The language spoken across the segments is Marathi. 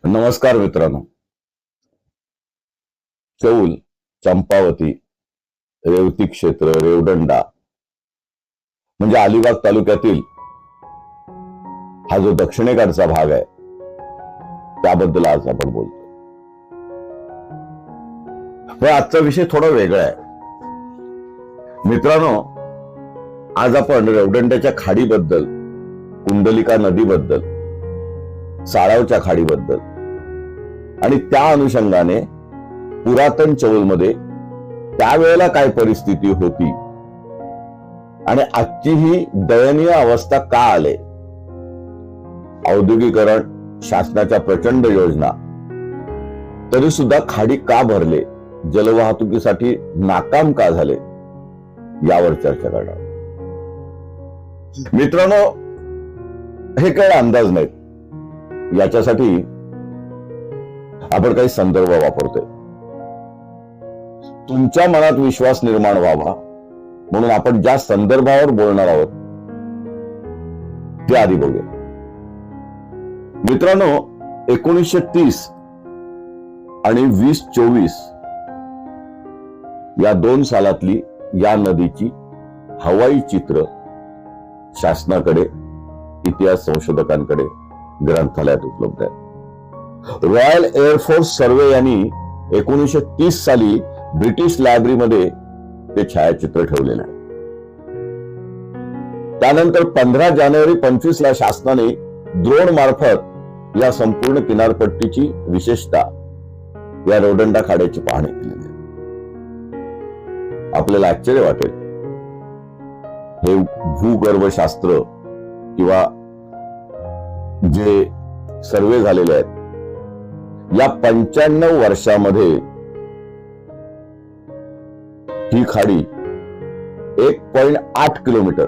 नमस्कार मित्रांनो. चौल, चंपावती, रेवती क्षेत्र, रेवदंडा म्हणजे अलिबाग तालुक्यातील हा जो दक्षिणेकडचा भाग आहे त्याबद्दल आज आपण बोलतो. पण आजचा विषय थोडा वेगळा आहे मित्रांनो. आज आपण रेवदंड्याच्या खाडीबद्दल, कुंडलिका नदीबद्दल, साळावच्या खाडीबद्दल आणि त्या अनुषंगाने पुरातन चौलमध्ये त्यावेळेला काय परिस्थिती होती आणि आजची ही दयनीय अवस्था का आले, औद्योगिकरण, शासनाच्या प्रचंड योजना, तरी सुद्धा खाडी का भरले, जलवाहतुकीसाठी नाकाम का झाले, यावर चर्चा करणार मित्रांनो. हे काही अंदाज नाहीत, याच्यासाठी आपण काही संदर्भ वापरतोय. तुमच्या मनात विश्वास निर्माण व्हावा म्हणून आपण ज्या संदर्भावर बोलणार आहोत ते आधी बघूया. मित्रांनो, 1930 आणि 2024 या 2 सालातली या नदीची हवाई चित्र शासनाकडे, इतिहास संशोधकांकडे, ग्रंथालयात उपलब्ध आहे. रॉयल एअरफोर्स सर्वे यांनी 1930 साली ब्रिटिश लायब्ररीमध्ये ते छायाचित्र ठेवलेलं आहे. त्यानंतर 15 जानेवारी 25 ला शासनाने ड्रोन मार्फत या संपूर्ण किनारपट्टीची, विशेषतः या रेवदंडा खाड्याची पाहणी केलेली आहे. आपल्याला आश्चर्य वाटेल, हे भूगर्भशास्त्र किंवा जे सर्वे झालेले आहेत या 95 वर्षामध्ये ही खाडी 1.8 किलोमीटर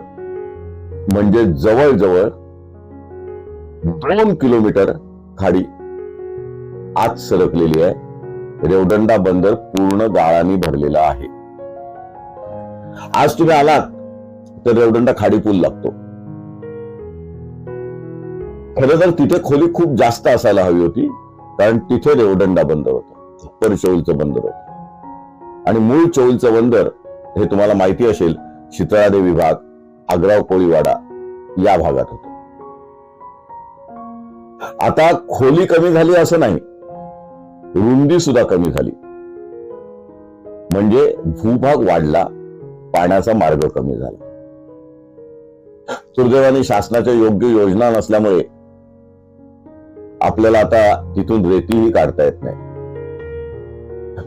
म्हणजे जवळजवळ 2 किलोमीटर खाडी आत सरकलेली आहे. रेवदंडा बंदर पूर्ण गाळाने भरलेला आहे. आज तुम्ही आलात तर रेवदंडा खाडी पूल लागतो. खरं तर तिथे खोली खूप जास्त असायला हवी होती, कारण तिथे रेवदंडा बंदर होतं, अप्पर चौलचं बंदर होतं. आणि मूळ चौलचं बंदर हे तुम्हाला माहिती असेल, शितळादे विभाग, आग्राव कोळीवाडा या भागात होतं. आता खोली कमी झाली असं नाही, रुंदी सुद्धा कमी झाली, म्हणजे भूभाग वाढला, पाण्याचा मार्ग कमी झाला. दुर्दैवाने शासनाच्या योग्य योजना नसल्यामुळे आपल्याला आता तिथून रेतीही काढता येत नाही.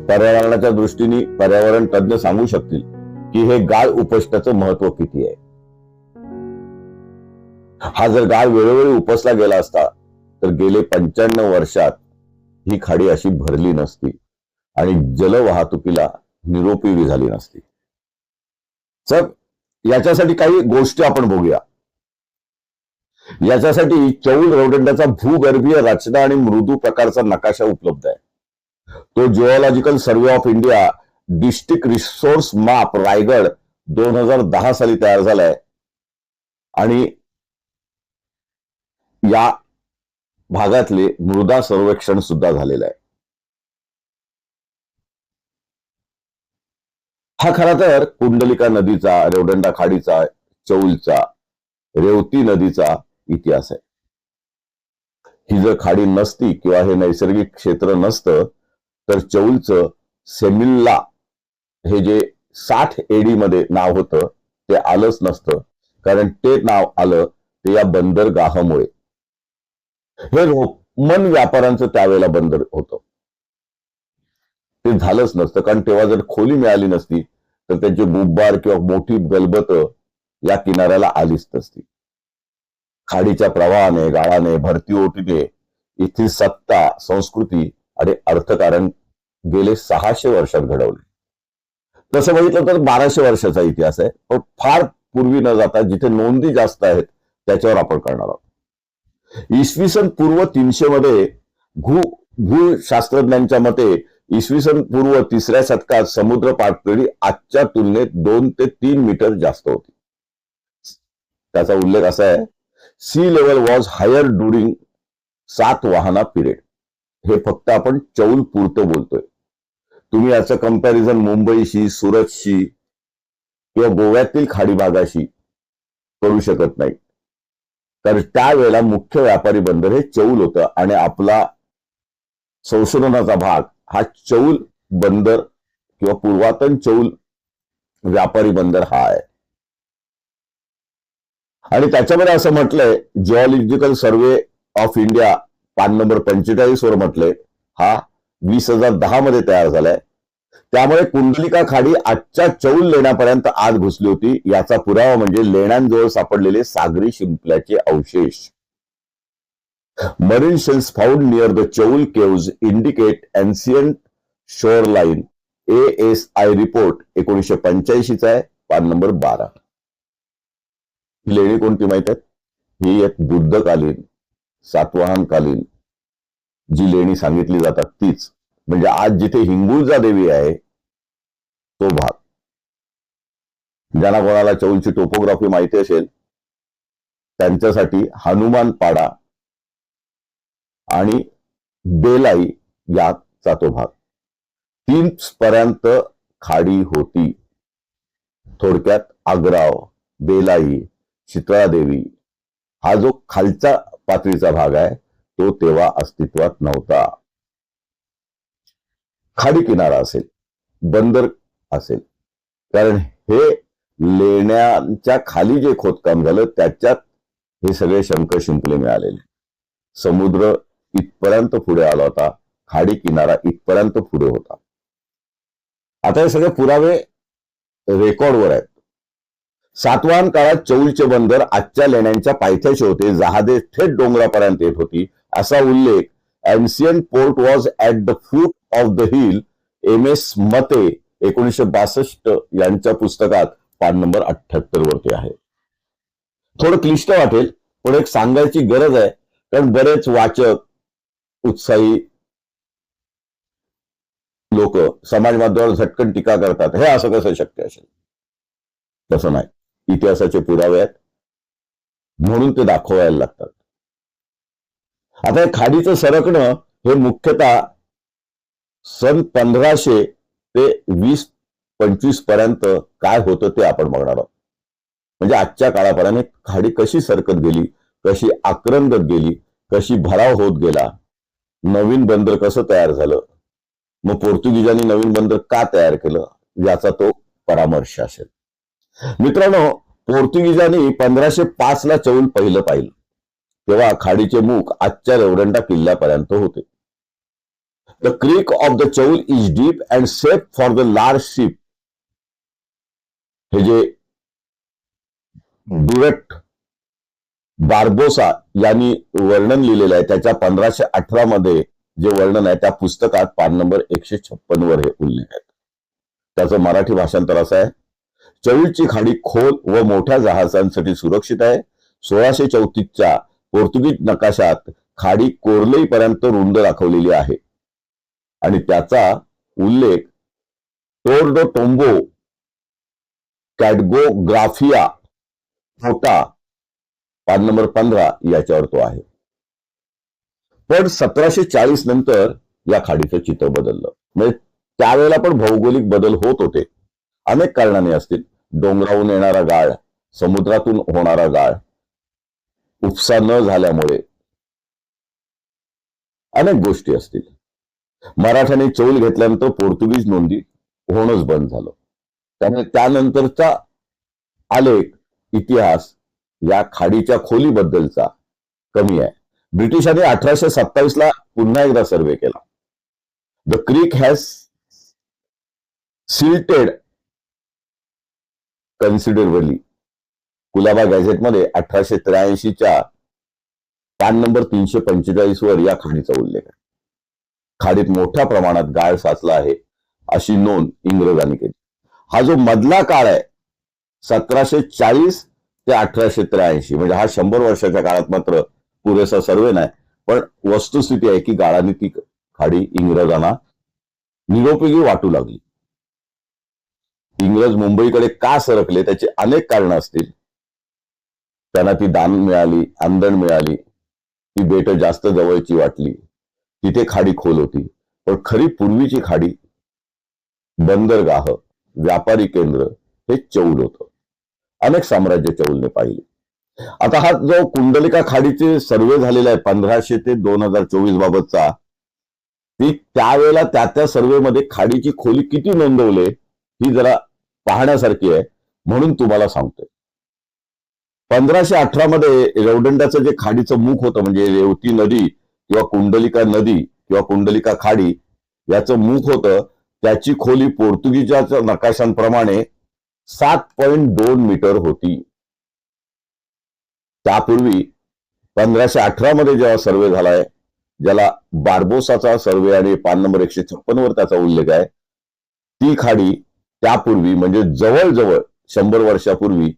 पर्यावरणाच्या दृष्टीने पर्यावरण तज्ञ सांगू शकतील की हे गाळ उपसण्याचं महत्व किती आहे. हा जर गाळ वेळोवेळी उपसला गेला असता तर गेले 95 वर्षात ही खाडी अशी भरली नसती आणि जलवाहतुकीला निरुपयोगी झाली नसती. तर याच्यासाठी काही गोष्टी आपण बघूया. याच्यासाठी चौल रेवदंड्याचा भूगर्भीय रचना आणि मृदू प्रकारचा नकाशा उपलब्ध आहे. तो geological survey of India district resource map Raigad 2010 साली तयार झालाय आणि या भागातले मृदा सर्वेक्षण सुद्धा झालेलं आहे. हा खरा तर कुंडलिका नदीचा, रेवदंडा खाडीचा, चौलचा, रेवती नदीचा इतिहास आहे. ही जर खाडी नसती किंवा हे नैसर्गिक क्षेत्र नसतं तर चौलचं सेमिल्ला हे जे 60 एडी मध्ये नाव होतं ते आलंच नसतं, कारण ते नाव आलं ते या बंदरगाहामुळे. हे रोमन व्यापाऱ्यांचं त्यावेळेला बंदर होतं, ते झालंच नसतं, कारण तेव्हा जर खोली मिळाली नसती तर त्यांची बुब्बार किंवा मोठी गलबत या किनाऱ्याला आलीच नसती. खाडीच्या प्रवाहाने, गाळाने, भरती ओटीने इथली सत्ता, संस्कृती आणि अर्थकारण गेले 600 वर्षात घडवले. तसं बघितलं तर 1200 वर्षाचा इतिहास आहे, पण फार पूर्वी न जाता जिथे नोंदी जास्त आहेत त्याच्यावर आपण करणार आहोत. इसवी सन पूर्व 300 मध्ये भूशास्त्रज्ञांच्या मते इसवी सन पूर्व 3ऱ्या शतकात समुद्र पातळी आजच्या तुलनेत 2 ते 3 मीटर जास्त होती. त्याचा उल्लेख असा आहे, sea level was higher during Satavahana period. हे फक्त आपण चौल पुरतं बोलतोय. तुम्ही याचं कंपॅरिझन मुंबईशी, सुरतशी किंवा गोव्यातील खाडी भागाशी करू शकत नाही. तर त्यावेळेला मुख्य व्यापारी बंदर हे चौल होतं आणि आपला संशोधनाचा भाग हा चौल बंदर किंवा पूर्वातन चौल व्यापारी बंदर हा आहे. आणि त्याच्यामध्ये असं म्हटलंय, जिओलॉजिकल सर्वे ऑफ इंडिया पान नंबर 45 वर म्हटलंय, हा 2010 मध्ये तयार झालाय. त्यामुळे कुंडलिका खाडी आजच्या चौल लेण्यापर्यंत आज घुसली होती. याचा पुरावा म्हणजे लेण्यांजवळ सापडलेले सागरी शिंपल्याचे अवशेष. Marine shells found near the Chaul caves indicate ancient shoreline. ASI report 1985 चा आहे, पान नंबर 12. ही लेणी कोणती माहित आहे? ही एक बुद्धकालीन, सातवाहनकालीन जी लेणी सांगितली जातात तीच. म्हणजे आज जिथे हिंगुळजा देवी आहे तो भाग. ज्यांना कोणाला चौलची टोपोग्राफी माहिती असेल त्यांच्यासाठी हनुमान पाडा आणि बेलाई याचा तो भाग. 3 पर्यंत खाडी होती. थोडक्यात आग्राव, बेलाई, शीतळादेवी हा जो खालचा पातळीचा भाग आहे तो तेव्हा अस्तित्वात नव्हता. खाडी किनारा असेल, बंदर असेल, कारण हे लेण्यांच्या खाली जे खोदकाम झालं त्याच्यात हे सगळे शंख शिंपले मिळालेले. समुद्र इथपर्यंत पुढे आला होता, खाडी किनारा इथपर्यंत पुढे होता. आता हे सगळे पुरावे रेकॉर्डवर आहेत. सातवाहन काळात चौलचे बंदर आजच्या लेण्यांच्या पायथ्याशी होते. जहाजे थेट डोंगरापर्यंत येत होती असा उल्लेख ancient port was at the foot of the hill MS मते 1962 यांच्या पुस्तकात पान नंबर 78 वरती आहे. थोडं क्लिष्ट वाटेल पण एक सांगायची गरज आहे, कारण बरेच वाचक, उत्साही लोक समाज माध्यमावर झटकन टीका करतात, हे असं कसं शक्य असेल. तसं नाही, इतिहासाचे पुरावे आहेत म्हणून ते दाखवायला लागतात. आता हे खाडीचं सरकणं हे मुख्यतः सन 1500 ते 20-25 पर्यंत काय होतं ते आपण बघणार आहोत. म्हणजे आजच्या काळापर्यंत खाडी कशी सरकत गेली, कशी आक्रंदत गेली, कशी भराव होत गेला, नवीन बंदर कसं तयार झालं, मग पोर्तुगीजांनी नवीन बंदर का तयार केलं याचा तो परामर्श असेल. मित्रांनो, पोर्तुगीजांनी 1505 ला चौल पहिलं पाहिलं तेव्हा खाडीचे मुख आजच्या रेवदंडा किल्ल्यापर्यंत होते. The creek of the Chaul is deep and safe for the large ship. हे जे डुरेट बार्बोसा यांनी वर्णन लिहिलेलं आहे त्याच्या 1518 मध्ये जे वर्णन आहे त्या पुस्तकात पान नंबर 156 वर हे उल्लेख आहेत. त्याचं मराठी भाषांतर असं आहे, चौलची खाडी खोल व मोठ्या जहाजांसाठी सुरक्षित आहे. 1634च्या पोर्तुगीज नकाशात खाडी कोर्लेईपर्यंत रुंद दाखवलेली आहे आणि त्याचा उल्लेख टोर्डो टोम्बो कॅडगोग्राफिया फोटा पान नंबर 15 याच्यावर तो आहे. पण 1740 नंतर या खाडीचं चित्र बदललं. म्हणजे त्यावेळेला पण भौगोलिक बदल होत होते, अनेक कारणाने असतील. डोंगरावरून येणारा गाळ, समुद्रातून होणारा गाळ, उपसा न झाल्यामुळे अनेक गोष्टी असतील. मराठ्यांनी चौल घेतल्यानंतर पोर्तुगीज नोंदी होणंच बंद झालं. त्यामुळे त्यानंतरचा आलेख, इतिहास या खाडीच्या खोलीबद्दलचा कमी आहे. ब्रिटिशांनी 1827 ला पुन्हा एकदा सर्वे केला. The creek has silted considerably. Kolaba गॅझेटमध्ये 1883च्या पान नंबर 345 वर या खाडीचा उल्लेख आहे. खाडीत मोठ्या प्रमाणात गाळ साचला आहे अशी नोंद इंग्रजांनी केली. हा जो मधला काळ आहे 1740 ते 1883, म्हणजे हा 100 वर्षाच्या काळात मात्र पुरेसा सर्वे नाही, पण वस्तुस्थिती आहे की गाळाने ती खाडी इंग्रजांना निरुपयोगी वाटू लागली. इंग्रज मुंबईकडे का सरकले त्याची अनेक कारणं असतील. त्यांना ती दान मिळाली, आंदण मिळाली, ती बेट जास्त जवळची वाटली, तिथे खाडी खोल होती, पण खरी पूर्वीची खाडी, बंदरगाह, व्यापारी केंद्र हे चौल होतं. अनेक साम्राज्य चौलने पाहिली. आता हा जो कुंडलिका खाडीचे सर्वे झालेला आहे 1500 ते 2024 बाबतचा, ती त्यावेळेला त्या सर्वेमध्ये खाडीची खोली किती नोंदवले ही जरा पाहण्यासारखी आहे, म्हणून तुम्हाला सांगतोय. 1518 मध्ये रेवदंड्याचं जे खाडीचं मुख होतं, म्हणजे रेवती नदी किंवा कुंडलिका नदी किंवा कुंडलिका खाडी याचं मुख होतं, त्याची खोली पोर्तुगीजच्या नकाशांप्रमाणे 7.2 मीटर होती. त्यापूर्वी 1518 मध्ये जेव्हा सर्वे झालाय, ज्याला बार्बोसाचा सर्वे आणि पान नंबर 156 वर त्याचा उल्लेख आहे, ती खाडी त्यापूर्वी म्हणजे जवळजवळ 100 वर्षापूर्वी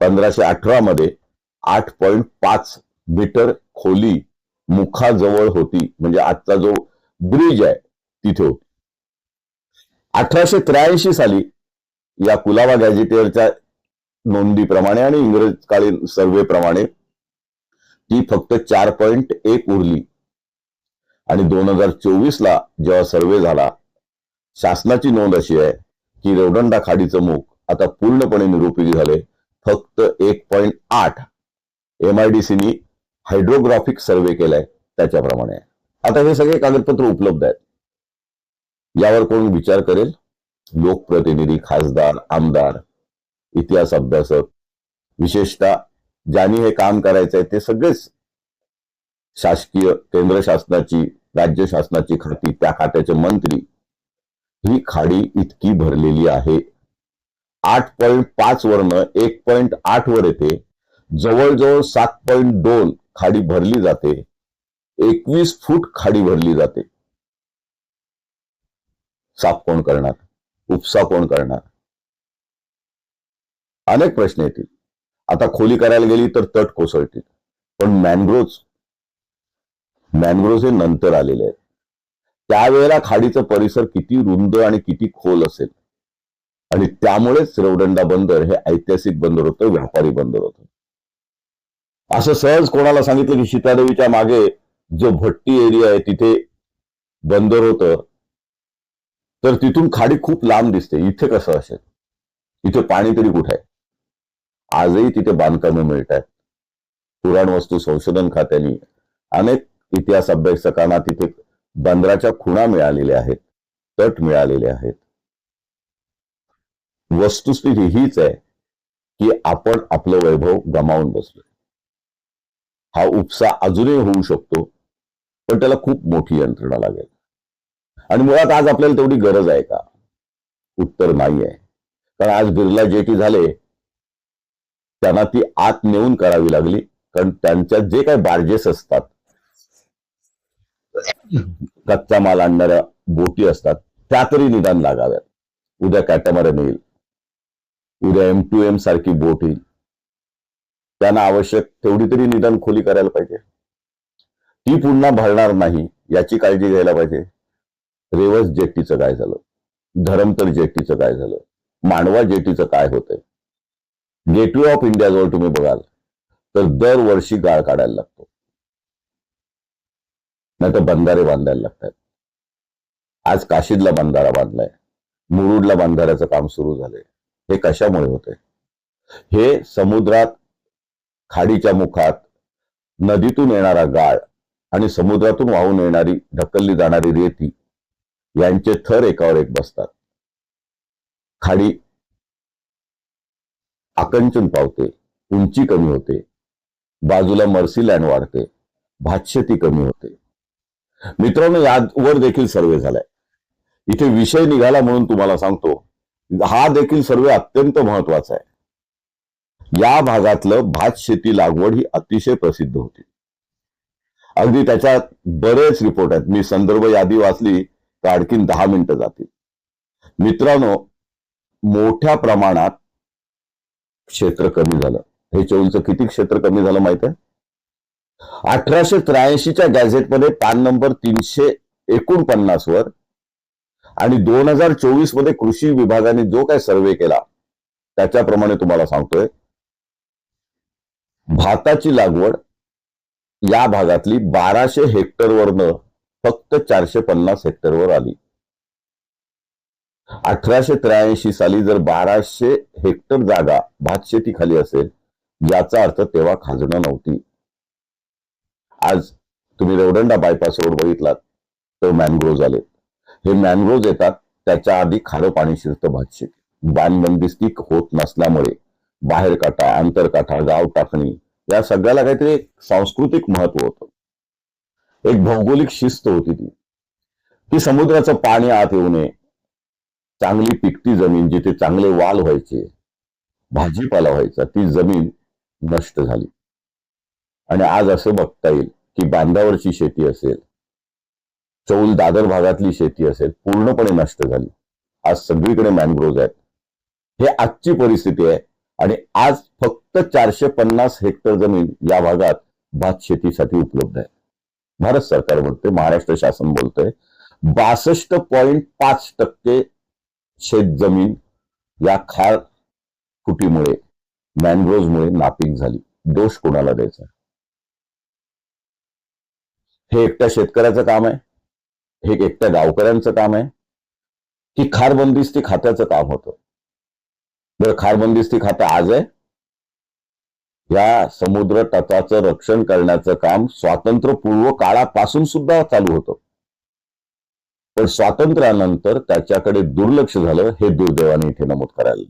1518 मध्ये 8.5 मीटर खोली मुखाजवळ होती, म्हणजे आजचा जो ब्रिज आहे तिथे होती. 1883 साली या कुलाबा गॅझेटियरच्या नोंदीप्रमाणे आणि इंग्रजकालीन सर्वेप्रमाणे ती फक्त 4.1 उरली. आणि 2024 ला जेव्हा सर्वे झाला, शासनाची नोंद अशी आहे की रेवदंडा खाडीचं मुख आता पूर्णपणे निरुपयोगी झाले. फक्त 1.8 MIDCनी हायड्रोग्राफिक सर्वे केलाय त्याच्याप्रमाणे. आता हे सगळे कागदपत्र उपलब्ध आहेत. यावर कोण विचार करेल? लोकप्रतिनिधी, खासदार, आमदार, इतिहास अभ्यासक, विशेषतः ज्यांनी हे काम करायचंय ते सगळेच शासकीय, केंद्र शासनाची, राज्य शासनाची खाती, त्या खात्याचे मंत्री. ही खाडी इतकी भरलेली आहे. 8.5 वरनं 1.8 वर येते. जवळजवळ 7.2 खाडी भरली जाते. 21 फूट खाडी भरली जाते. साफ कोण करणार? उपसा कोण करणार? अनेक प्रश्न येतील. आता खोली करायला गेली तर तट कोसळतील. पण मॅनग्रोव्ह हे नंतर आलेले आहेत. त्यावेळेला खाडीचा परिसर किती रुंद आणि किती खोल असेल, आणि त्यामुळेच रेवदंडा बंदर हे ऐतिहासिक बंदर होतं, व्यापारी बंदर होतं. असं सहज कोणाला सांगितलं की सीतादेवीच्या मागे जो भट्टी एरिया आहे तिथे बंदर होतं, तर तिथून खाडी खूप लांब दिसते. इथे कसं असेल? इथे पाणी तरी कुठे आहे? आजही तिथे बांधकामे मिळत आहेत. पुराणवस्तू संशोधन खात्याने अनेक इतिहास अभ्यासकांना तिथे बंदराच्या खुणा मिळालेल्या आहेत, तट मिळालेले आहेत. वस्तुस्थिती हीच आहे की आपण आपलं वैभव गमावून बसलो. हा उपसा अजूनही होऊ शकतो, पण त्याला खूप मोठी यंत्रणा लागेल. आणि मुळात आज आपल्याला तेवढी गरज आहे का? उत्तर नाही आहे. कारण आज बिर्ला जेटी झाले, त्यांना ती आत नेऊन करावी लागली. कारण त्यांच्यात जे काही बार्जेस असतात, कच्चा माल आणणाऱ्या बोटी असतात, त्या तरी निदान लागाव्यात. उद्या कॅटमॅरन येईल, उद्या M2M सारखी बोट येईल, त्यांना आवश्यक तेवढी तरी निदान खोली करायला पाहिजे. ती पुन्हा भरणार नाही याची काळजी घ्यायला पाहिजे. रेवस जेट्टीचं काय झालं? धरमतर जेट्टीचं काय झालं? मांडवा जेट्टीचं काय होतंय? गेटवे ऑफ इंडिया जवळ तुम्ही बघाल तर दरवर्षी गाळ काढायला लागतो, नाही तर बंधारे बांधायला लागतात. आज काशीदला बंधारा बांधलाय, मुरुडला बंधाऱ्याचं काम सुरू झालंय. हे कशामुळे होते? हे समुद्रात, खाडीच्या मुखात नदीतून येणारा गाळ आणि समुद्रातून वाहून येणारी, ढकलली जाणारी रेती यांचे थर एकावर एक बसतात. खाडी आकंचन पावते, उंची कमी होते, बाजूला मर्सीलँड वाढते, भातशेती कमी होते. मित्रांनो, यावर देखील सर्वे झालाय. इथे विषय निघाला म्हणून तुम्हाला सांगतो, हा देखील सर्वे अत्यंत महत्वाचा आहे. या भागातलं भात शेती लागवड ही अतिशय प्रसिद्ध होती. अगदी त्याच्यात बरेच रिपोर्ट आहेत. मी संदर्भ यादी वाचली तर आणखीन 10 मिनिटं जातील. मित्रांनो, मोठ्या प्रमाणात क्षेत्र कमी झालं. हे चौलचं किती क्षेत्र कमी झालं माहित आहे? 1883च्या गॅझेटमध्ये पान नंबर 349 वर आणि 2024 मध्ये कृषी विभागाने जो काय सर्वे केला त्याच्याप्रमाणे तुम्हाला सांगतोय, भाताची लागवड या भागातली 1200 हेक्टरवरनं फक्त 450 हेक्टरवर आली. 1883 साली जर 1200 हेक्टर जागा भातशेती खाली असेल, याचा अर्थ तेव्हा खाजणं नव्हती. आज तुम्ही रेवदंडा बायपास रोड बघितलात तर मॅनग्रोव्ह आले. हे मॅनग्रोव्ह येतात, त्याच्या आधी खारं पाणी शिरतं भातशेती. बांधबंदिस्ती होत नसल्यामुळे बाहेर काठा, आंतरकाठा, गाव टाकणी या सगळ्याला काहीतरी एक सांस्कृतिक महत्व होतं. एक भौगोलिक शिस्त होती ती समुद्राचं पाणी आत येऊ नये, चांगली पिकती जमीन जिथे चांगले वाल व्हायचे, भाजीपाला व्हायचा, ती जमीन नष्ट झाली. आणि आज असं बघता येईल की बांधावरची शेती असेल, चौल दादर भागातली शेती असेल, पूर्णपणे नष्ट झाली. आज सगळीकडे मॅनग्रोव्ह आहेत. हे आजची परिस्थिती आहे. आणि आज फक्त 450 हेक्टर जमीन या भागात भात शेतीसाठी उपलब्ध आहे. भारत सरकार बोलते, महाराष्ट्र शासन बोलतंय 62.5% शेत जमीन या खार फुटीमुळे, मॅनग्रोव्हमुळे नापीक झाली. दोष कोणाला द्यायचा? हे एकट्या शेतकऱ्याचं काम आहे? हे एकट्या गावकऱ्यांचं काम आहे की खार बंदिस्ती खात्याचं काम होतं? बरं, खार बंदिस्ती खातं आज आहे? या समुद्र तटाचं रक्षण करण्याचं काम स्वातंत्र्यपूर्व काळापासून सुद्धा चालू होतं. पण स्वातंत्र्यानंतर त्याच्याकडे दुर्लक्ष झालं, हे दुर्दैवाने इथे नमूद करायला.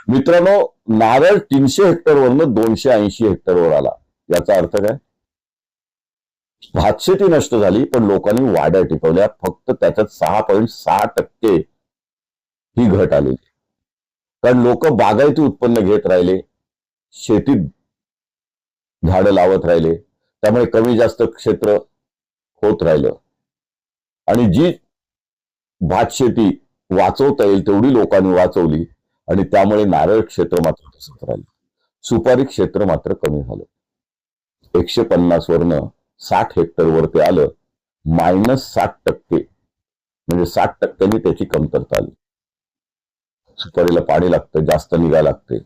मित्रांनो, नारळ 300 हेक्टरवरनं 280 हेक्टरवर आला. याचा अर्थ काय? भातशेती नष्ट झाली, पण लोकांनी वाड्या टिकवल्या. फक्त त्याच्यात 6.6% ही घट आलेली. कारण लोक बागायती उत्पन्न घेत राहिले, शेतीत झाडं लावत राहिले, त्यामुळे कमी जास्त क्षेत्र होत राहिलं. आणि जी भातशेती वाचवता येईल तेवढी लोकांनी वाचवली, आणि त्यामुळे नारळ क्षेत्र मात्र तसंच राहिलं. सुपारी क्षेत्र मात्र कमी झालं. 150 वरनं 60 हेक्टरवर ते आलं. -60%, म्हणजे 60% त्याची कमतरता आली. सुपारीला पाणी लागतं, जास्त निगा लागते,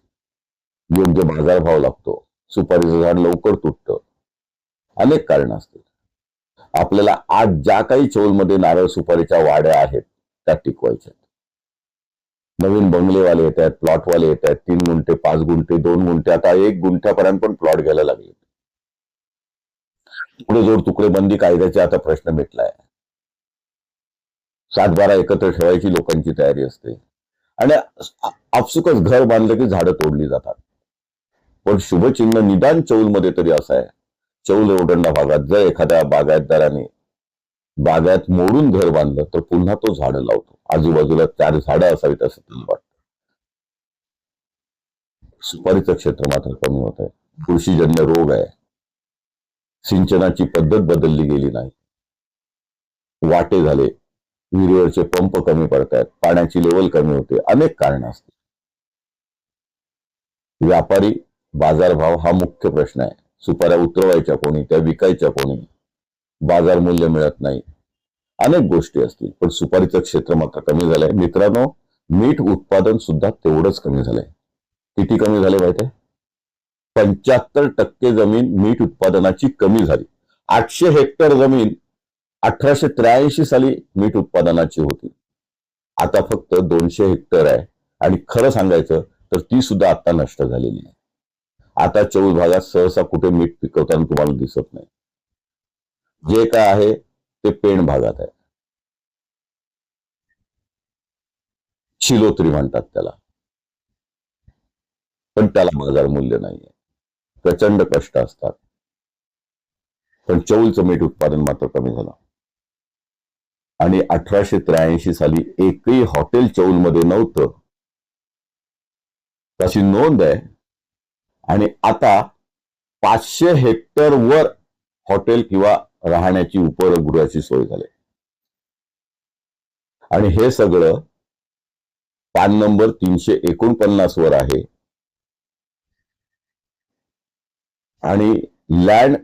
योग्य बाजारभाव लागतो, सुपारीचं झाड लवकर तुटतं, अनेक कारण असतील. आपल्याला आज ज्या काही चौलमध्ये नारळ सुपारीच्या वाड्या आहेत त्या टिकवायच्या. नवीन बंगलेवाले येत आहेत, प्लॉटवाले येत आहेत, 3 गुंठे, 5 गुंठे, 2 गुंठे, आता 1 गुंठ्यापर्यंत पण प्लॉट घ्यायला लागले. तुकडे जोड तुकडे बंदी कायद्याचे आता प्रश्न मिटलाय. 7-12 एकत्र ठेवायची लोकांची तयारी असते. आणि आपसुकच घर बांधलं की झाडं तोडली जातात. पण शुभचिन्ह निदान चौलमध्ये तरी असं आहे, चौल रेवदंडा भागात जर एखाद्या बागायतदाराने बागायत मोडून घर बांधलं तर पुन्हा तो झाडं लावतो. आजूबाजूला 4 झाडं असावीत असं त्याला वाटतं. सुपारीचं क्षेत्र मात्र कमी होत आहे. बुरशीजन्य रोग आहे, सिंचनाची पद्धत बदलली गेली नाही, वाटे झाले, विहिरीवरचे पंप कमी पडतायत, पाण्याची लेवल कमी होते, अनेक कारण असतील. व्यापारी बाजारभाव हा मुख्य प्रश्न आहे. सुपाऱ्या उतरवायच्या कोणी, त्या विकायच्या कोणी, बाजार मूल्य मिळत नाही, अनेक गोष्टी असतील. पण सुपारीचं क्षेत्र मात्र कमी झालंय. मित्रांनो, मीठ उत्पादन सुद्धा तेवढंच कमी झालंय. किती कमी झाले माहिती आहे? 75% जमीन मीठ उत्पादनाची कमी झाली. 800 हेक्टर जमीन 1883 साली मीठ उत्पादनाची होती, आता फक्त 200 हेक्टर आहे. आणि खरं सांगायचं तर ती सुद्धा आता नष्ट झालेली आहे. आता चौल भागात सहसा कुठे मीठ पिकवताना तुम्हाला दिसत नाही. जे काय आहे ते पेण भागात आहे. शिलोत्री म्हणतात त्याला, पण त्याला बाजार मूल्य नाहीये. प्रचंड कष्ट असतात. पण चौलचं मीठ उत्पादन मात्र कमी झालं. आणि 1883 साली एकही हॉटेल चौलमध्ये नव्हतं, त्याची नोंद आहे. आणि आता 500 हेक्टर वर हॉटेल किंवा राहण्याची उपहारगृहाची सोय झाली. आणि हे सगळं पान नंबर 349 वर आहे. आणि land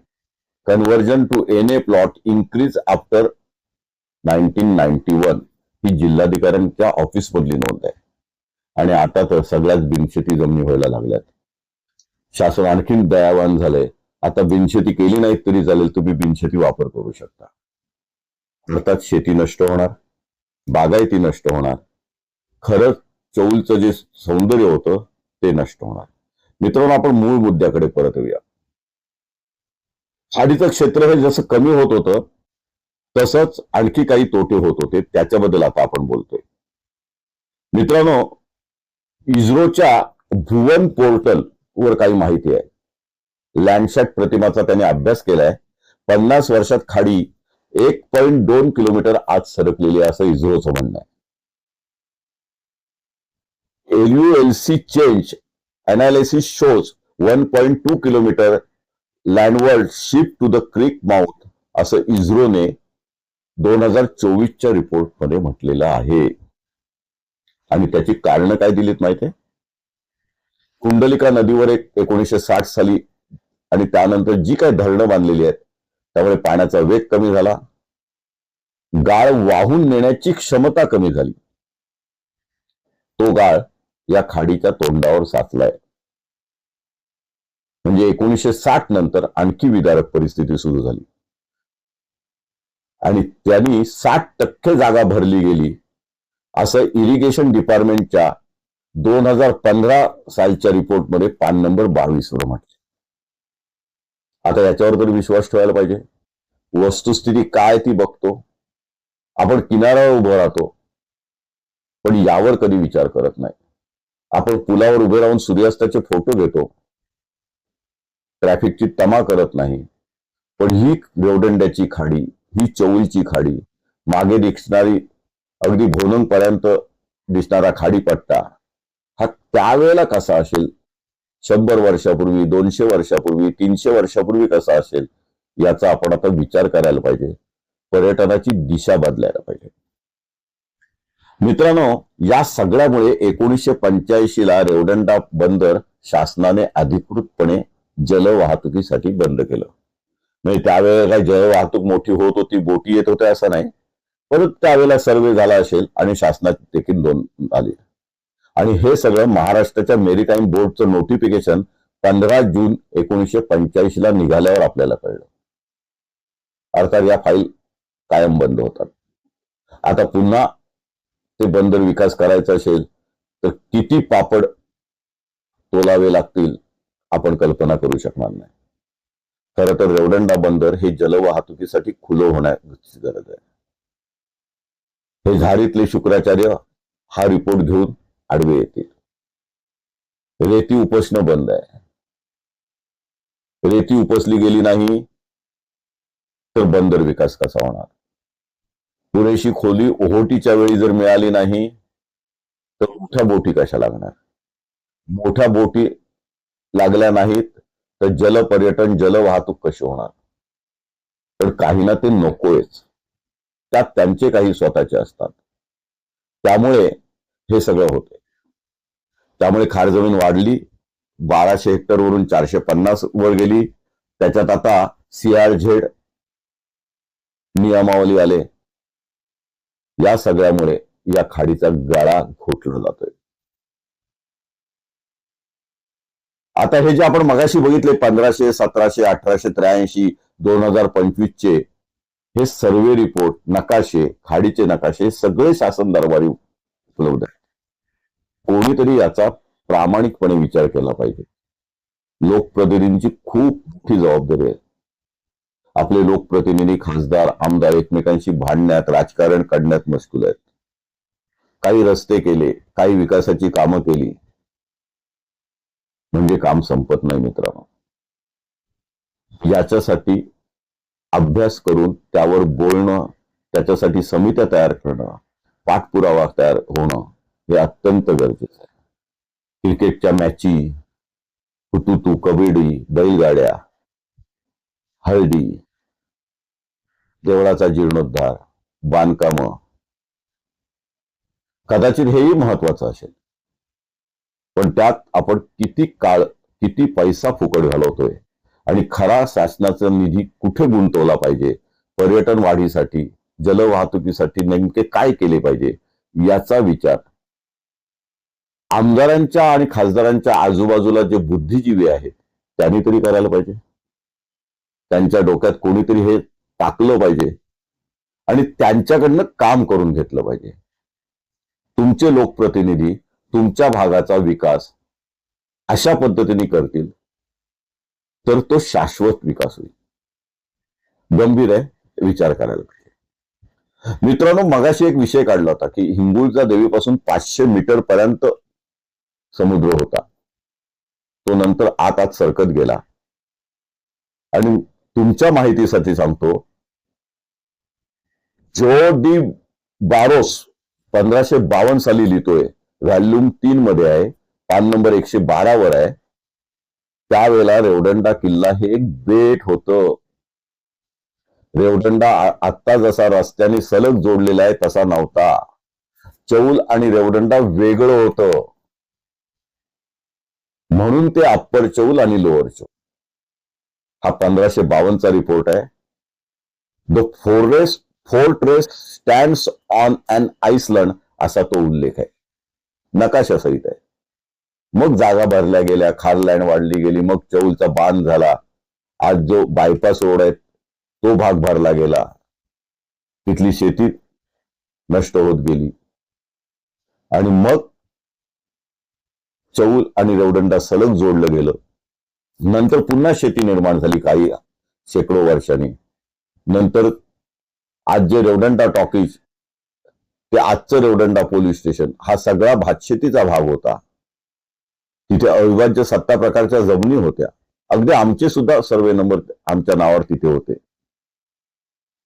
conversion to NA plot increase after 1991 ही जिल्हाधिकाऱ्यांच्या ऑफिस मधली नोंद आहे. आणि आता तर सगळ्याच बिनशेती जमिनी व्हायला लागल्यात. शासन आणखीन दयावान झालंय. आता बिनशेती केली नाही तरी चालेल, तुम्ही बिनशेती वापर करू शकता. अर्थात शेती नष्ट होणार, बागायती नष्ट होणार, खरंच चौलचं जे सौंदर्य होतं ते नष्ट होणार. मित्रांनो, आपण मूळ मुद्द्याकडे परत येऊया. खाडीचं क्षेत्र हे जसं कमी होत होतं तसंच आणखी काही तोटे होत होते, त्याच्याबद्दल आता आपण बोलतोय. मित्रांनो, इस्रोच्या भुवन पोर्टल वर काही माहिती आहे. लँडसॅट प्रतिमाचा त्याने अभ्यास केलाय. 50 वर्षात खाडी 1.2 किलोमीटर आत सरकलेली आहे असं इस्रोचं म्हणणं आहे. LULC change analysis shows 1.2 kilometre landward shift to the creek mouth असं इस्रोने 2024च्या रिपोर्ट मध्ये म्हटलेलं आहे. आणि त्याची कारण काय दिलीत माहितीये? कुंडलिका नदीवर 1960 साली आणि त्यानंतर जी काही धरणं बांधलेली आहेत त्यामुळे पाण्याचा वेग कमी झाला, गाळ वाहून नेण्याची क्षमता कमी झाली. तो गाळ या खाडीच्या तोंडावर साचलाय. म्हणजे 1960 नंतर आणखी विदारक परिस्थिती सुरू झाली आणि त्यांनी 60% जागा भरली गेली असं इरिगेशन डिपार्टमेंटच्या 2015 सालच्या रिपोर्टमध्ये पान नंबर 22 वर म्हटले. आता याच्यावर तर विश्वास ठेवायला पाहिजे. वस्तुस्थिती काय ती बघतो, आपण किनाऱ्यावर उभं राहतो पण यावर कधी विचार करत नाही. आपण पुलावर उभे राहून सूर्यास्ताचे फोटो घेतो, ट्रॅफिकची तमा करत नाही. पण ही रेवदंड्याची खाडी, ही चौलची खाडी, मागे दिसणारी अगदी भोनंगपर्यंत दिसणारा खाडीपट्टा हा त्यावेळेला कसा असेल, 100 वर्षापूर्वी, 200 वर्षापूर्वी, 300 वर्षापूर्वी कसा असेल, याचा आपण आता विचार करायला पाहिजे. पर्यटनाची दिशा बदलायला पाहिजे. मित्रांनो, या सगळ्यामुळे 1985 ला रेवदंडा बंदर शासनाने अधिकृतपणे जलवाहतुकीसाठी बंद केलं. म्हणजे त्यावेळेला काही जलवाहतूक मोठी होत होती, बोटी येत होत्या असं नाही, परंतु त्यावेळेला सर्वे झाला असेल आणि शासनाची देखील नोंद आली. आणि हे सगळं महाराष्ट्राच्या मेरीटाईम बोर्डचं नोटिफिकेशन 15 जून 1985 ला निघाल्यावर आपल्याला कळलं. अर्थात या फाईल कायम बंद होतात. आता पुन्हा ते बंदर विकास करायचा असेल तर किती पापड तोलावे लागतील आपण कल्पना करू शकणार नाही. खरं तर रेवदंडा बंदर हे जलवाहतुकीसाठी खुलं होण्याची गरज आहे. हे झारीतले शुक्राचार्य हा रिपोर्ट घेऊन आडवे येतील. रेती उपसणं बंद आहे. रेती उपसली गेली नाही तर बंदर विकास कसा होणार? पुरेशी खोली ओहोटीच्या वेळी जर मिळाली नाही तर मोठ्या बोटी कशा लागणार? मोठ्या बोटी लागल्या नाहीत तर जलपर्यटन, जलवाहतूक कशी होणार? तर काहींना ते नकोयच. त्यात त्यांचे काही स्वतःचे असतात. त्यामुळे हे सगळं होते. त्यामुळे खार जमीन वाढली, 1200 हेक्टर वरून 450 वर गेली. त्याच्यात आता CRZ नियमावली आले. या सगळ्यामुळे या खाडीचा गळा घोटला जातोय. आता हे जे आपण मगाशी बघितले 1500, 1700, 1883, 2025 चे हे सर्वे रिपोर्ट, नकाशे, खाडीचे नकाशे सगळे शासन दरबारी उपलब्ध आहेत. कोणीतरी याचा प्रामाणिकपणे विचार केला पाहिजे. लोकप्रतिनिधींची खूप मोठी जबाबदारी आहे. आपले लोकप्रतिनिधी, खासदार, आमदार एकमेकांशी भांडण्यात, राजकारण करण्यात मशगूल आहेत. काही रस्ते केले, काही विकासाची कामं केली म्हणजे काम संपत नाही मित्रांनो. याच्यासाठी अभ्यास करून त्यावर बोलणं, त्याच्यासाठी समित्या तयार करणं, पाठपुरावा तयार होणं हे अत्यंत गरजेचं आहे. क्रिकेटच्या मॅची, हुतुतू, कबड्डी, बैलगाड्या, हळदी, देवळाचा जीर्णोद्धार, बांधकाम, कदाचित हेही महत्वाचं असेल. पण त्यात आपण किती काळ, किती पैसा फुकट घालवतोय आणि खरा शासनाचा निधी कुठे गुंतवला पाहिजे, पर्यटन वाढीसाठी, जलवाहतुकीसाठी नेमके काय केले पाहिजे, याचा विचार आमदारांच्या आणि खासदारांच्या आजूबाजूला जे बुद्धिजीवी आहेत त्यांनी तरी करायला पाहिजे. त्यांच्या डोक्यात कोणीतरी हे टाकलं पाहिजे आणि त्यांच्याकडनं काम करून घेतलं पाहिजे. तुमचे लोकप्रतिनिधी तुमच्या भागाचा विकास अशा पद्धतीने करतील तर तो शाश्वत विकास होईल. गंभीर आहे, विचार करायला पाहिजे. मित्रांनो, मगाशी एक विषय काढला होता की हिंगुळजा देवीपासून 500 मीटर पर्यंत समुद्र होता. तो नंतर आत सरकत गेला. आणि तुमच्या माहितीसाठी सांगतो, जो डी बारोस 1552 साली लिहितोय, व्हॉल्यूम 3 मध्ये आहे, पान नंबर 112 वर आहे. त्यावेळेला रेवदंडा किल्ला हे एक बेट होतं. रेवदंडा आत्ता जसा रस्त्याने सलग जोडलेला आहे तसा नव्हता. चौल आणि रेवदंडा वेगळं होतं. म्हणून ते अप्पर चौल आणि लोअर चौल. हा 1552 चा रिपोर्ट आहे. The fortress stands on an island असा तो उल्लेख आहे, नकाशासहित आहे. मग जागा भरल्या गेल्या, खारलँड वाढली गेली, मग चौलचा बांध झाला. आज जो बायपास रोड आहे तो भाग भरला गेला. तिथली शेती नष्ट होत गेली आणि मग चौल आणि रेवदंडा सलग जोडलं गेलं. नंतर पुन्हा शेती निर्माण झाली काही शेकडो वर्षांनी. नंतर आज जे रेवदंडा टॉकीज ते आजचं रेवदंडा पोलीस स्टेशन हा सगळा भातशेतीचा भाग होता. तिथे अविभाज्य 7 प्रकारच्या जमिनी होत्या. अगदी आमचे सुद्धा सर्वे नंबर आमच्या नावावर तिथे होते.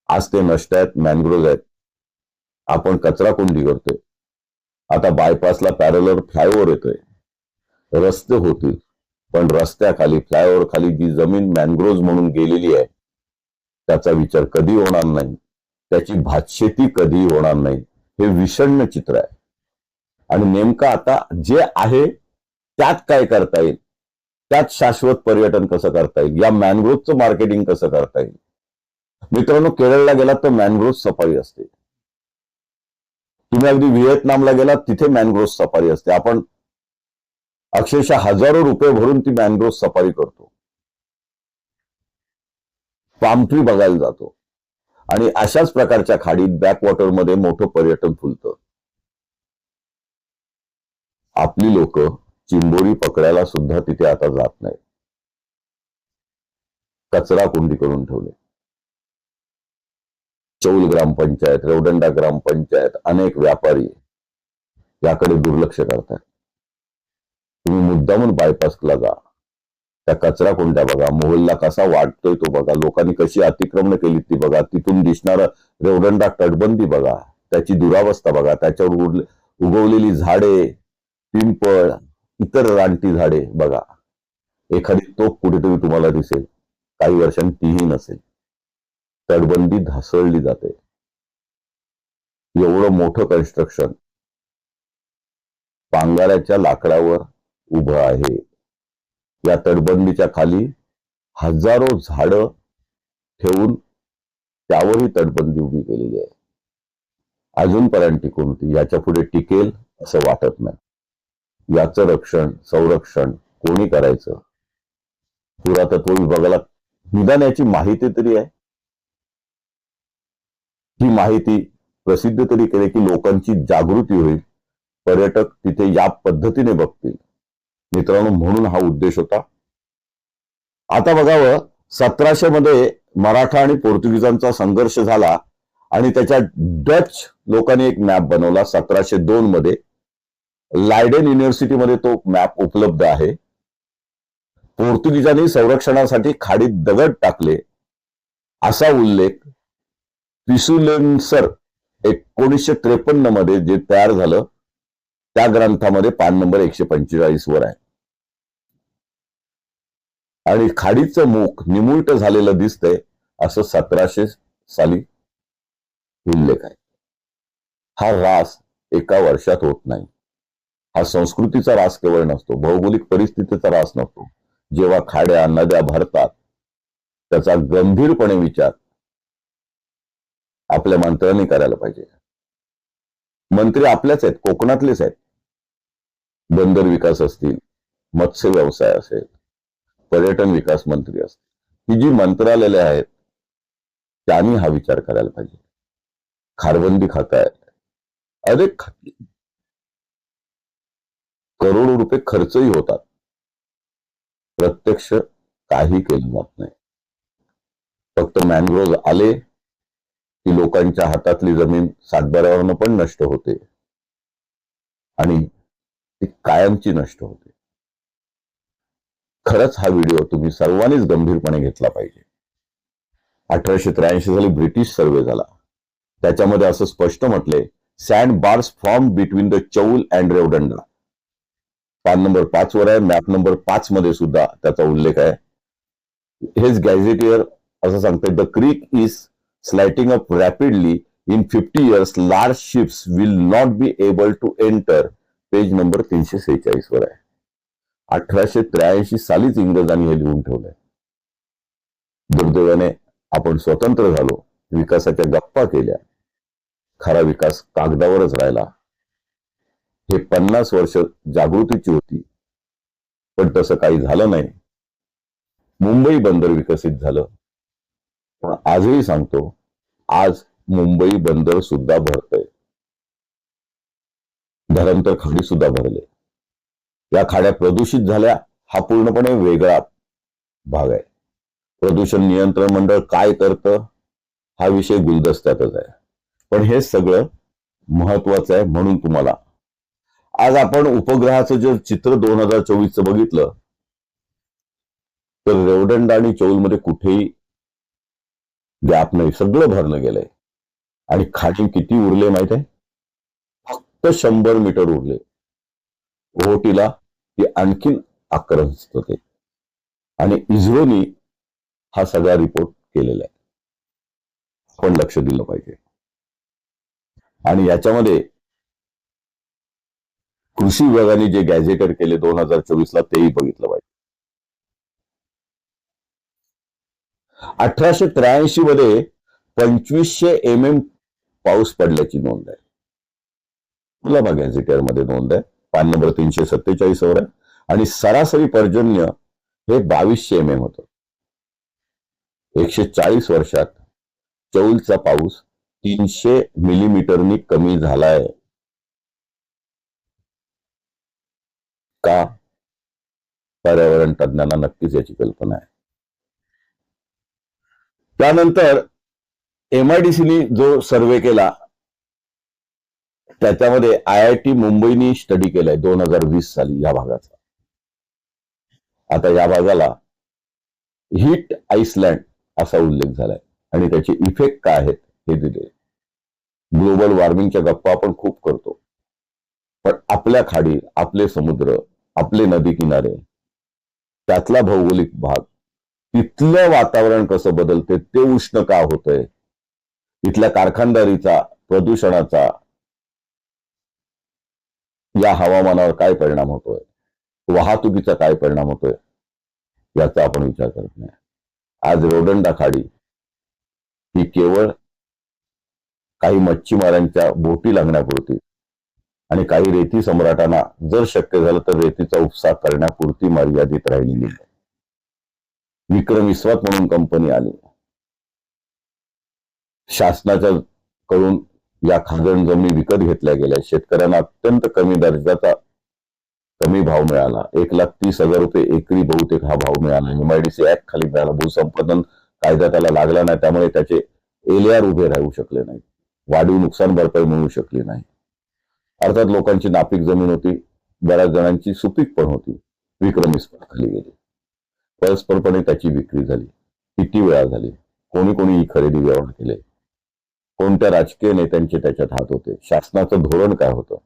आज ते नष्ट आहेत, मॅनग्रोव्ह आहेत. आपण कचरा कोंडी करतोय. आता बायपासला पॅरलर फ्लायओव्हर येतोय. रस्ते होतील, पण रस्त्याखाली फ्लायओव्हर खाली जी जमीन मॅनग्रोव्ह म्हणून गेलेली आहे त्याचा विचार कधी होणार नाही. त्याची भातशेती कधी होणार नाही. हे विषण्ण चित्र आहे. आणि नेमकं आता जे आहे त्यात काय करता येईल, त्यात शाश्वत पर्यटन कसं करता येईल, या मॅनग्रोव्हचं मार्केटिंग कसं करता येईल. मित्रांनो, केरळला गेलात तर मॅनग्रोव्ह सफारी असते. तुम्ही अगदी व्हिएतनामला गेलात तिथे मॅनग्रोव्ह सफारी असते. आपण अक्षरशः हजारो रुपये भरून ती मॅनग्रोव्ह सफारी करतो. पाम ट्री बघायला जातो. आणि अशाच प्रकारच्या खाडीत बॅकवॉटर मध्ये मोठं पर्यटन फुलतं. आपली लोक चिंबोरी पकडायला सुद्धा तिथे आता जात नाही. कचरा कुंडी करून ठेवले. चौल ग्रामपंचायत, रेवदंडा ग्रामपंचायत, अनेक व्यापारी याकडे दुर्लक्ष करतात. तुम्ही मुद्दामून बायपासला जा, त्या कचरा कुंड्या बघा, मोहल्ला कसा वाढतोय तो बघा, लोकांनी कशी अतिक्रमण केली ती बघा, तिथून दिसणारं रेवदंडा तटबंदी बघा, त्याची दुरावस्था बघा, त्याच्यावर उगवलेली झाडे, पिंपळ, इतर रानटी झाडे बघा. एखादी तोफ कुठेतरी तुम्हाला दिसेल, काही वर्षांनी तीही नसेल. तटबंदी ढासळली जाते. एवढं मोठं कन्स्ट्रक्शन पांगाऱ्याच्या लाकडावर उभं आहे. या तटबंदीच्या खाली हजारो झाडं ठेवून त्यावरही तटबंदी उभी केलेली आहे. अजूनपर्यंत टिकून होती. याच्या पुढे टिकेल असं वाटत नाही. याचं रक्षण संरक्षण कोणी करायचं? पुरातत्व विभागाला निदान याची माहिती तरी आहे. ही माहिती प्रसिद्ध तरी केली की लोकांची जागृती होईल, पर्यटक तिथे या पद्धतीने बघतील. मित्रांनो, म्हणून हा उद्देश होता. आता बघावं, 1700 मध्ये मराठा आणि पोर्तुगीजांचा संघर्ष झाला आणि त्याच्या डच लोकांनी एक मॅप बनवला 1702 मध्ये. लायडेन युनिव्हर्सिटीमध्ये तो मॅप उपलब्ध आहे. पोर्तुगीजांनी संरक्षणासाठी खाडीत दगड टाकले असा उल्लेख पिसुलेन्सर 1953 मध्ये जे तयार झालं त्या ग्रंथामध्ये पान नंबर 145 वर आहे. आणि खाडीचं मुख निमुळत झालेलं दिसतंय असं 1700 साली उल्लेख आहे. हा ऱ्हास एका वर्षात होत नाही. हा संस्कृतीचा ऱ्हास केवळ नसतो, भौगोलिक परिस्थितीचा ऱ्हास नसतो. जेव्हा खाड्या नद्या भरतात त्याचा गंभीरपणे विचार आपल्या मंत्र्यांनी करायला पाहिजे. मंत्री आपल्याच आहेत, कोकणातलेच आहेत. बंदर विकास असतील, मत्स्य व्यवसाय असेल, पर्यटन विकास मंत्री असतील, ही जी मंत्रालये आहेत त्यांनी हा विचार करायला पाहिजे. खारबंदी खाताय, अनेक खाती, करोडो रुपये खर्चही होतात, प्रत्यक्ष काही केलं जात नाही. फक्त मॅनग्रोव्ह आले की लोकांच्या हातातली जमीन सातबाऱ्यावरनं पण नष्ट होते आणि ती कायमची नष्ट होते. खरंच हा व्हिडिओ तुम्ही सर्वांनीच गंभीरपणे घेतला पाहिजे. 1883 साली ब्रिटिश सर्वे झाला, त्याच्यामध्ये असं स्पष्ट म्हटले, sand bars form between the Chaul and Revdanda. पान नंबर 5 वर आहे, मॅप नंबर 5 मध्ये सुद्धा त्याचा उल्लेख आहे. हेच गॅझेटियर असं सांगतात, the creek is silting up rapidly, in 50 years large ships will not be able to enter. Page number 346 वर आहे. 1883 सालीच इंग्रजांनी हे लिहून ठेवलंय. दुर्दैवाने आपण स्वतंत्र झालो, विकासाच्या गप्पा केल्या, खरा विकास कागदावरच राहिला. हे 50 वर्ष जागृतीची होती, पण तसं काही झालं नाही. मुंबई बंदर विकसित झालं, पण आजही सांगतो, आज मुंबई बंदर सुद्धा भरतंय. धरणतर खाडी सुद्धा भरले. या खाड्या प्रदूषित झाल्या हा पूर्णपणे वेगळा भाग आहे. प्रदूषण नियंत्रण मंडळ काय करतं हा विषय गुलदस्त्यातच आहे, पण हे सगळं महत्वाचं आहे. म्हणून तुम्हाला आज आपण उपग्रहाचं जे चित्र 2024 बघितलं, तर रेवदंडा आणि चौलमध्ये कुठेही गॅप नाही, सगळं भरलं गेलंय. आणि खाडी किती उरले माहित आहे? फक्त 100 मीटर उरले. ओहोटीला ती आणखीन आक्रमक होते आणि इस्रोनी हा सगळा रिपोर्ट केलेला आहे. आपण लक्ष दिलं पाहिजे. आणि याच्यामध्ये कृषी विभागाने जे गॅझेटेड केले 2024 ला, तेही बघितलं पाहिजे. 1883 मध्ये 2500 mm पाऊस पडल्याची नोंद आहे. कुलाबा गॅझेटियर मध्ये नोंद आहे, पान नंबर 347 वर आहे. आणि सरासरी पर्जन्य हे 2200 mm होतं. 140 वर्षात चौलचा पाऊस 300 मिलीमीटरनी कमी झालाय. का? पर्यावरण तज्ञांना नक्कीच याची कल्पना आहे. त्यानंतर MIDCनी जो सर्वे केला, त्याच्यामध्ये IIT मुंबईनी स्टडी केलाय 2020 साली या भागाचा. आता या भागाला हीट आईसलँड असा उल्लेख झालाय आणि त्याचे इफेक्ट काय आहेत हे दिले. ग्लोबल वॉर्मिंगच्या गप्पा आपण खूप करतो, पण आपल्या खाडी, आपले समुद्र, आपले नदी किनारे, त्यातला भौगोलिक भाग, तिथलं वातावरण कसं बदलते, ते उष्ण का होतंय, इथल्या कारखानदारीचा, प्रदूषणाचा या हवामानावर काय परिणाम होतोय, वाहतुकीचा काय परिणाम होतोय, याचा आपण विचार करत नाही. आज रेवदंडा खाडी ही केवळ काही मच्छीमारांच्या बोटी लागण्यापुरती आणि काही रेती सम्राटांना जर शक्य झालं तर रेतीचा उपसा करण्यापुरती मर्यादित राहिलेली आहे. विक्रम इस्वात म्हणून कंपनी आली, शासनाच्या कडून या खाजण जमिनी विकत घेतल्या गेल्या. शेतकऱ्यांना अत्यंत कमी दर्जाचा कमी भाव मिळाला. 1,30,000 रुपये एकरी बहुतेक हा भाव मिळाला. MIDC ऍक्ट खाली मिळाला. भूसंपादन कायदा त्याला लागला नाही, त्यामुळे त्याचे LAR उभे राहू शकले नाही, वाढीव नुकसान भरपाई मिळू शकली नाही. अर्थात लोकांची नापीक जमीन होती, बऱ्याच जणांची सुपीक पण होती. विक्रम इस्पात खाली गेली, परस्परपणे त्याची विक्री झाली. किती वेळा झाली, कोणी कोणी ही खरेदी व्यवहार केले, कोणत्या राजकीय नेत्यांचे त्याच्यात हात होते, शासनाचं धोरण काय होतं.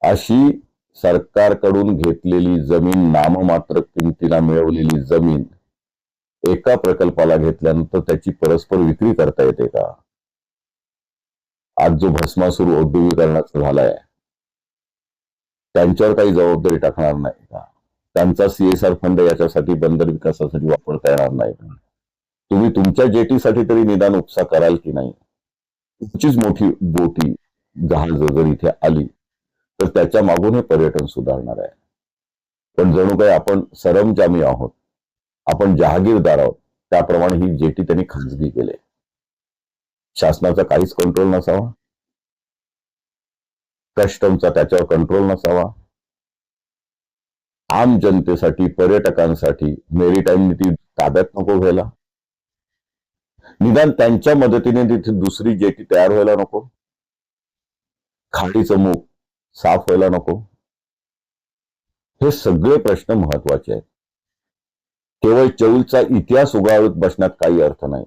अशी सरकारकडून घेतलेली जमीन, नाममात्र किमतीला मिळवलेली जमीन एका प्रकल्पाला घेतल्यानंतर त्याची परस्पर विक्री करता येते का? आज जो भस्मासूर औद्योगिकरणाचा झालाय, त्यांच्यावर काही जबाबदारी टाकणार नाही का? त्यांचा CSR फंड याच्यासाठी बंदर विकासासाठी वापरता येणार नाही का? तुम्ही तुमच्या जेटीसाठी तरी निदान उपसा कराल की नाही? तुमचीच मोठी बोटी, जहाज जर इथे आली तर त्याच्या मागून हे पर्यटन सुधारणार आहे. पण जणू काही आपण सरंजामी आहोत, आपण जहागीरदार आहोत, त्याप्रमाणे ही जेटी त्यांनी खाजगी केले. शासनाचा काहीच कंट्रोल नसावा, कस्टमचा त्याच्यावर कंट्रोल नसावा, आम जनतेसाठी पर्यटकांसाठी मेरीटाईम नीती ताब्यात नको व्हायला, निदान त्यांच्या मदतीने तिथे दुसरी जेटी तयार व्हायला नको, खाडीचं मुख साफ व्हायला नको. हे सगळे प्रश्न महत्वाचे आहेत. केवळ चौलचा इतिहास उगाळत बसण्यात काही अर्थ नाही.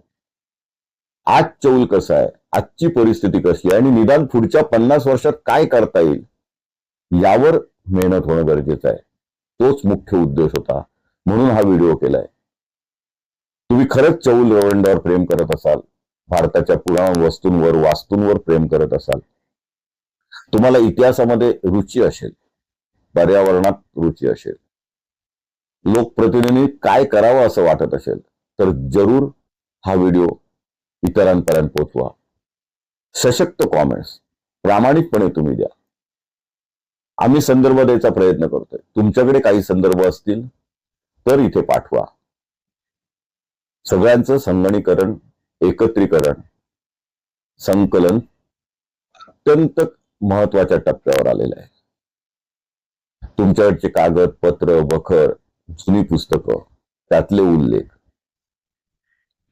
आज चौल कसं आहे, आजची परिस्थिती कशी आहे आणि निदान पुढच्या 50 वर्षात काय करता येईल यावर मेहनत होणं गरजेचं आहे. तोच मुख्य उद्देश होता, म्हणून हा व्हिडिओ केलाय. तुम्ही खरंच चौल रेवदंड्यावर प्रेम करत असाल, भारताच्या पुराण वस्तूंवर वास्तूंवर प्रेम करत असाल, तुम्हाला इतिहासामध्ये रुची असेल, पर्यावरणात रुची असेल, लोकप्रतिनिधी काय करावं असं वाटत असेल, तर जरूर हा व्हिडिओ इतरांपर्यंत पोहोचवा. सशक्त कॉमेंट्स प्रामाणिकपणे तुम्ही द्या. आम्ही संदर्भ द्यायचा प्रयत्न करतोय. तुमच्याकडे काही संदर्भ असतील तर इथे पाठवा. सगळ्यांचं संगणकीकरण, एकत्रीकरण, संकलन अत्यंत महत्वाच्या टप्प्यावर आलेलं आहे. तुमच्याकडचे कागद, पत्र, बखर, जुनी पुस्तकं, त्यातले उल्लेख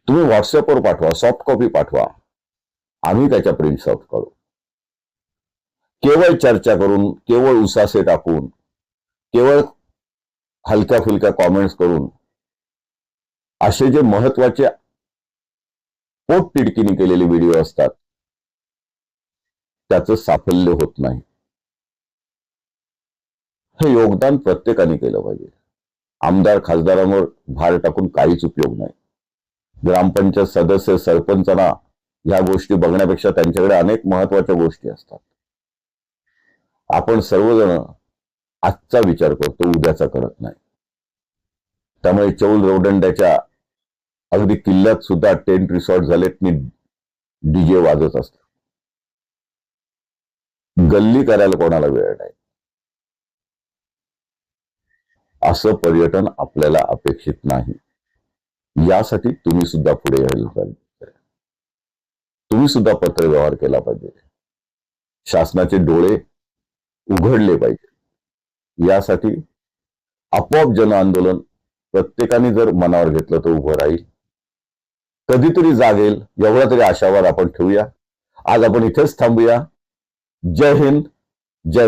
तुम्ही व्हॉट्सअपवर पाठवा, सॉफ्ट कॉपी पाठवा. आम्ही त्याच्या प्रिंट्स आउट करू. केवळ चर्चा करून, केवळ उसासे टाकून, केवळ हलक्या फुलक्या कॉमेंट्स करून असे जे महत्वाचे पोटतिडकीने केलेले व्हिडिओ असतात त्याचं साफल्य होत नाही. हे योगदान प्रत्येकाने केलं पाहिजे. आमदार खासदारांवर भार टाकून काहीच उपयोग नाही. ग्रामपंचायत सदस्य, सरपंचांना ह्या गोष्टी बघण्यापेक्षा त्यांच्याकडे अनेक महत्वाच्या गोष्टी असतात. आपण सर्वजण आजचा विचार करतो, उद्याचा करत नाही. त्यामुळे चौल रेवदंड्याच्या अगदी किल्ल्यात सुद्धा टेंट रिसॉर्ट झालेत, डीजे वाजत असतात. गल्ली करायला कोणाला वेळ नाही. असं पर्यटन आपल्याला अपेक्षित नाही. यासाठी तुम्ही सुद्धा पुढे यायला पाहिजे. तुम्ही सुद्धा पत्रव्यवहार केला पाहिजे. शासनाचे डोळे उघडले पाहिजे. यासाठी आपोआप जन आंदोलन प्रत्येकाने जर मनावर घेतलं तर उभं राहील. कधीतरी जागेल एवढा तरी आशावाद आपण ठेवूया. आज आपण इथेच थांबूया. जय हिंद, जय